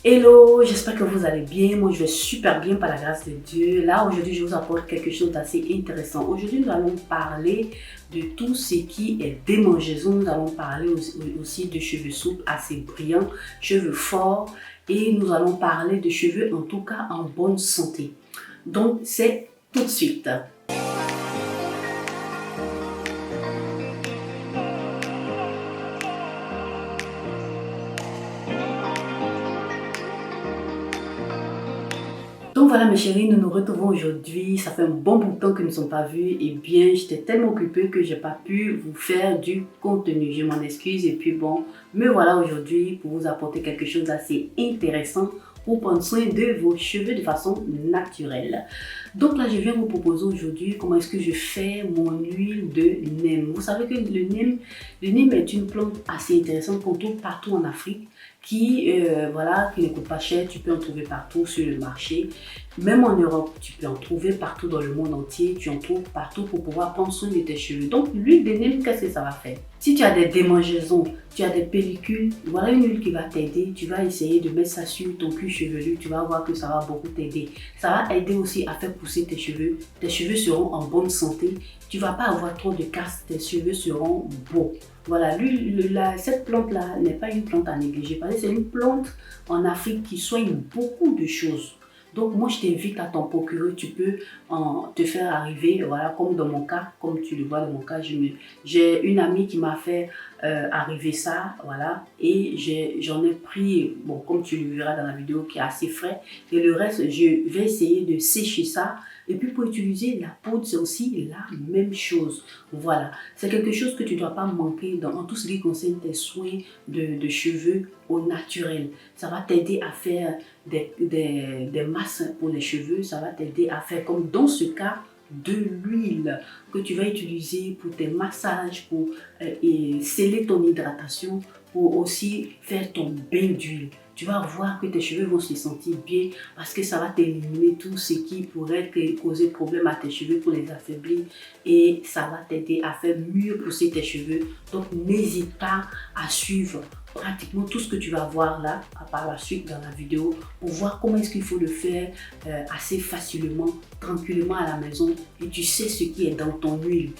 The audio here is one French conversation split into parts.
Hello, j'espère que vous allez bien. Moi, je vais super bien par la grâce de Dieu. Là, aujourd'hui, je vous apporte quelque chose d'assez intéressant. Aujourd'hui, nous allons parler de tout ce qui est démangeaison. Nous allons parler aussi de cheveux souples, assez brillants, cheveux forts. Et nous allons parler de cheveux, en tout cas, en bonne santé. Donc, c'est tout de suite. Donc voilà mes chéris, nous nous retrouvons aujourd'hui. Ça fait un bon bout de temps que nous ne sommes pas vus. Et bien, j'étais tellement occupée que j'ai pas pu vous faire du contenu. Je m'en excuse. Et puis bon, me voilà aujourd'hui pour vous apporter quelque chose d'assez intéressant pour prendre soin de vos cheveux de façon naturelle. Donc là, je viens vous proposer aujourd'hui comment est-ce que je fais mon huile de neem. Vous savez que le neem est une plante assez intéressante qu'on trouve partout en Afrique qui ne coûte pas cher. Tu peux en trouver partout sur le marché. Même en Europe, tu peux en trouver partout dans le monde entier. Tu en trouves partout pour pouvoir prendre soin de tes cheveux. Donc l'huile de neem, qu'est-ce que ça va faire? Si tu as des démangeaisons, tu as des pellicules, voilà une huile qui va t'aider. Tu vas essayer de mettre ça sur ton cuir chevelu. Tu vas voir que ça va beaucoup t'aider. Ça va aider aussi à faire pousser tes cheveux. Tes cheveux seront en bonne santé. Tu ne vas pas avoir trop de casse. Tes cheveux seront beaux. Voilà, cette plante-là n'est pas une plante à négliger. Parce que c'est une plante en Afrique qui soigne beaucoup de choses. Donc moi je t'invite à t'en procurer, tu peux te faire arriver, voilà, comme dans mon cas, comme tu le vois dans mon cas, j'ai une amie qui m'a fait arriver ça, voilà, et j'en ai pris, bon comme tu le verras dans la vidéo, qui est assez frais, et le reste je vais essayer de sécher ça. Et puis pour utiliser la poudre, c'est aussi la même chose. Voilà, c'est quelque chose que tu ne dois pas manquer en tout ce qui concerne tes soins de cheveux au naturel. Ça va t'aider à faire des masses pour les cheveux. Ça va t'aider à faire, comme dans ce cas, de l'huile que tu vas utiliser pour tes massages, pour sceller ton hydratation, pour aussi faire ton bain d'huile. Tu vas voir que tes cheveux vont se sentir bien parce que ça va t'éliminer tout ce qui pourrait causer problème à tes cheveux pour les affaiblir et ça va t'aider à faire mieux pousser tes cheveux. Donc n'hésite pas à suivre pratiquement tout ce que tu vas voir là par la suite dans la vidéo pour voir comment est-ce qu'il faut le faire assez facilement, tranquillement à la maison et tu sais ce qui est dans ton huile.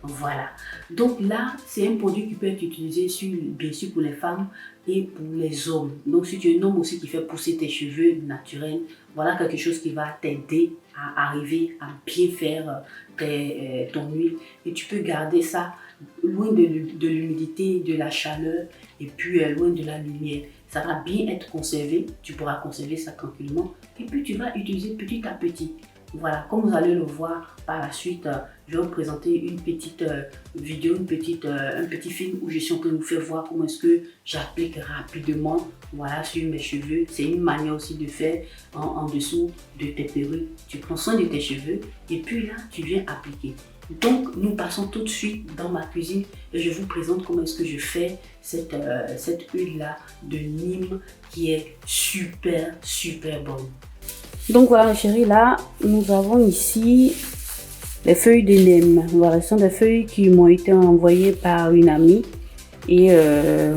Voilà, donc là c'est un produit qui peut être utilisé bien sûr pour les femmes et pour les hommes. Donc si tu es un homme aussi qui fait pousser tes cheveux naturels, voilà quelque chose qui va t'aider à arriver à bien faire ton huile. Et tu peux garder ça loin de l'humidité, de la chaleur et puis loin de la lumière. Ça va bien être conservé, tu pourras conserver ça tranquillement et puis tu vas utiliser petit à petit. Voilà, comme vous allez le voir par la suite, je vais vous présenter une petite vidéo, un petit film où je suis en train de vous faire voir comment est-ce que j'applique rapidement, voilà, sur mes cheveux. C'est une manière aussi de faire en dessous de tes perruques. Tu prends soin de tes cheveux et puis là, tu viens appliquer. Donc, nous passons tout de suite dans ma cuisine et je vous présente comment est-ce que je fais cette huile-là de neem qui est super, super bonne. Donc voilà chérie, là nous avons ici les feuilles de neem. Voilà, ce sont des feuilles qui m'ont été envoyées par une amie. Et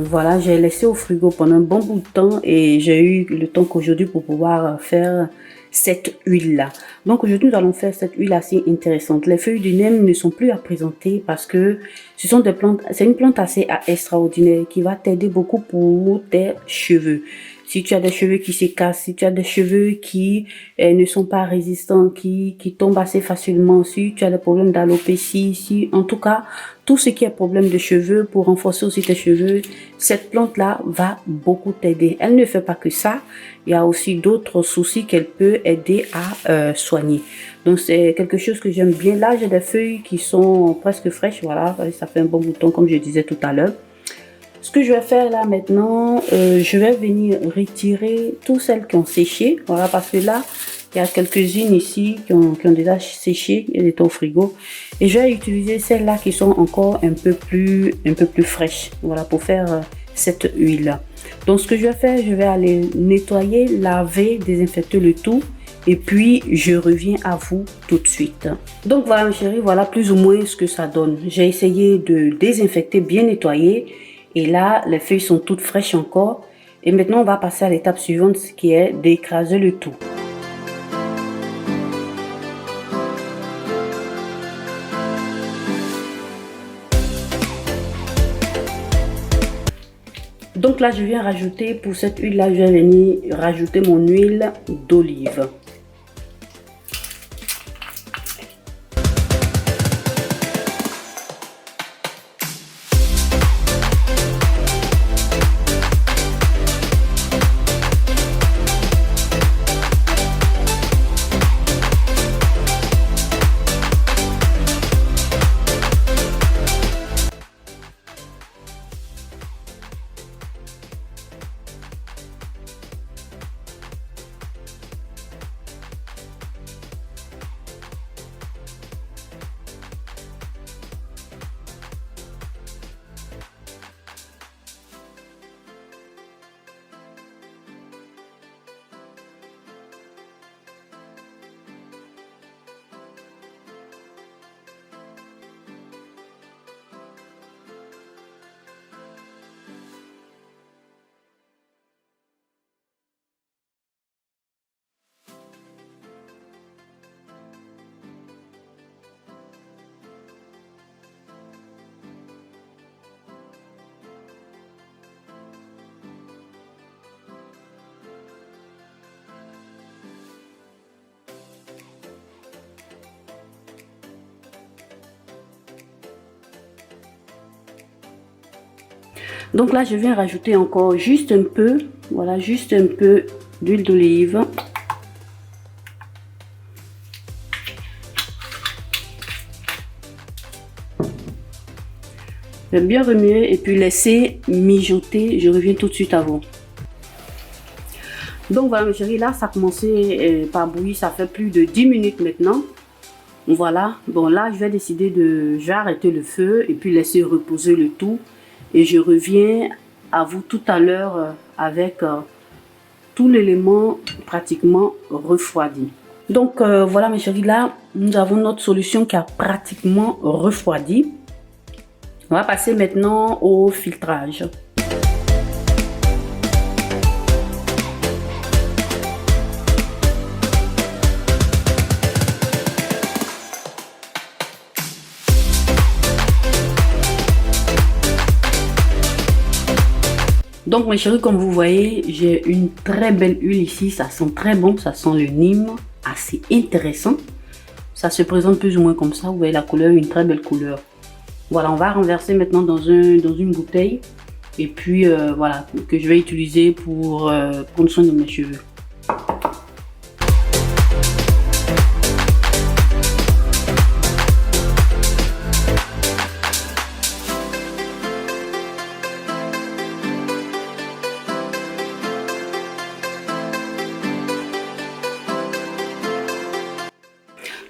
voilà, j'ai laissé au frigo pendant un bon bout de temps et j'ai eu le temps qu'aujourd'hui pour pouvoir faire cette huile là. Donc aujourd'hui nous allons faire cette huile assez intéressante. Les feuilles de neem ne sont plus à présenter parce que ce sont des plantes, c'est une plante assez extraordinaire qui va t'aider beaucoup pour tes cheveux. Si tu as des cheveux qui se cassent, si tu as des cheveux qui ne sont pas résistants, qui tombent assez facilement, si tu as des problèmes d'alopécie, en tout cas, tout ce qui est problème de cheveux, pour renforcer aussi tes cheveux, cette plante-là va beaucoup t'aider. Elle ne fait pas que ça, il y a aussi d'autres soucis qu'elle peut aider à soigner. Donc c'est quelque chose que j'aime bien. Là, j'ai des feuilles qui sont presque fraîches, voilà, ça fait un bon bout de temps comme je disais tout à l'heure. Ce que je vais faire là maintenant, je vais venir retirer toutes celles qui ont séché. Voilà, parce que là, il y a quelques-unes ici qui ont déjà séché, elles étaient au frigo. Et je vais utiliser celles-là qui sont encore un peu plus fraîches. Voilà, pour faire cette huile. Donc, ce que je vais faire, je vais aller nettoyer, laver, désinfecter le tout. Et puis, je reviens à vous tout de suite. Donc, voilà, mes chéris, voilà plus ou moins ce que ça donne. J'ai essayé de désinfecter, bien nettoyer. Et là, les feuilles sont toutes fraîches encore. Et maintenant, on va passer à l'étape suivante, ce qui est d'écraser le tout. Donc là, je viens rajouter, pour cette huile-là, je vais venir rajouter mon huile d'olive. Donc là, je viens rajouter encore juste un peu, voilà, juste un peu d'huile d'olive. Je vais bien remuer et puis laisser mijoter. Je reviens tout de suite à vous. Donc voilà mes chéris, là ça a commencé par bouillir, ça fait plus de 10 minutes maintenant. Voilà, bon là je vais décider je vais arrêter le feu et puis laisser reposer le tout. Et je reviens à vous tout à l'heure avec tout l'élément pratiquement refroidi. Donc voilà mes chéris, là nous avons notre solution qui a pratiquement refroidi. On va passer maintenant au filtrage. Donc mes chéris, comme vous voyez, j'ai une très belle huile ici, ça sent très bon, ça sent le Nîmes, assez intéressant. Ça se présente plus ou moins comme ça, vous voyez la couleur, une très belle couleur. Voilà, on va renverser maintenant dans une bouteille et puis voilà, que je vais utiliser pour prendre soin de mes cheveux.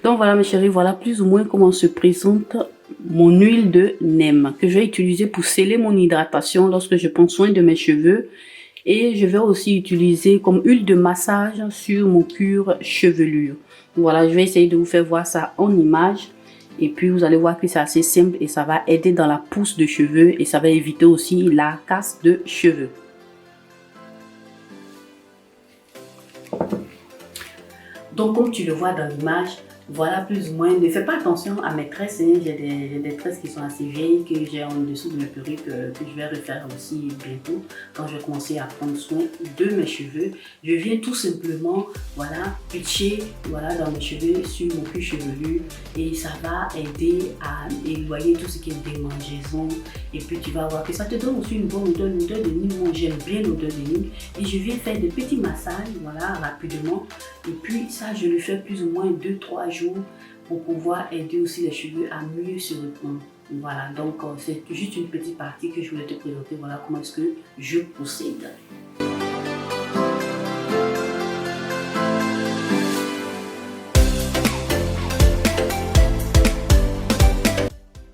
Donc voilà mes chéris, voilà plus ou moins comment se présente mon huile de neem que je vais utiliser pour sceller mon hydratation lorsque je prends soin de mes cheveux. Et je vais aussi utiliser comme huile de massage sur mon cuir chevelure. Voilà, je vais essayer de vous faire voir ça en image. Et puis vous allez voir que c'est assez simple et ça va aider dans la pousse de cheveux et ça va éviter aussi la casse de cheveux. Donc comme tu le vois dans l'image, voilà plus ou moins, ne fais pas attention à mes tresses, hein. J'ai des tresses qui sont assez vieilles que j'ai en dessous de mes perruques que je vais refaire aussi bientôt quand je vais commencer à prendre soin de mes cheveux. Je viens tout simplement, voilà, pitcher voilà, dans mes cheveux sur mon cuir chevelu et ça va aider à éloigner tout ce qui est démangeaison et puis tu vas voir que ça te donne aussi une bonne odeur, l'odeur de Nîmes. Moi j'aime bien l'odeur de Nîmes et je viens faire des petits massages, voilà, rapidement et puis ça je le fais plus ou moins 2-3 jours pour pouvoir aider aussi les cheveux à mieux se reprendre. Voilà, donc c'est juste une petite partie que je voulais te présenter. Voilà comment est-ce que je procède.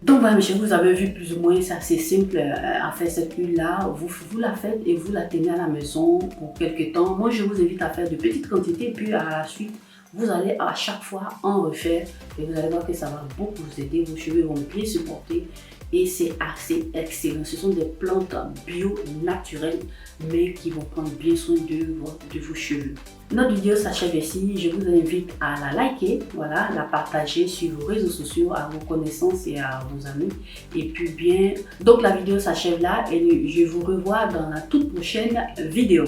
Donc voilà mes chéris, vous avez vu plus ou moins, c'est assez simple à faire cette huile là. Vous la faites et vous la tenez à la maison pour quelques temps. Moi je vous invite à faire de petites quantités et puis à la suite vous allez à chaque fois en refaire et vous allez voir que ça va beaucoup vous aider. Vos cheveux vont bien se porter et c'est assez excellent. Ce sont des plantes bio naturelles mais qui vont prendre bien soin de vos cheveux. Notre vidéo s'achève ici. Je vous invite à la liker, voilà, la partager sur vos réseaux sociaux, à vos connaissances et à vos amis. Et puis bien, donc la vidéo s'achève là et je vous revois dans la toute prochaine vidéo.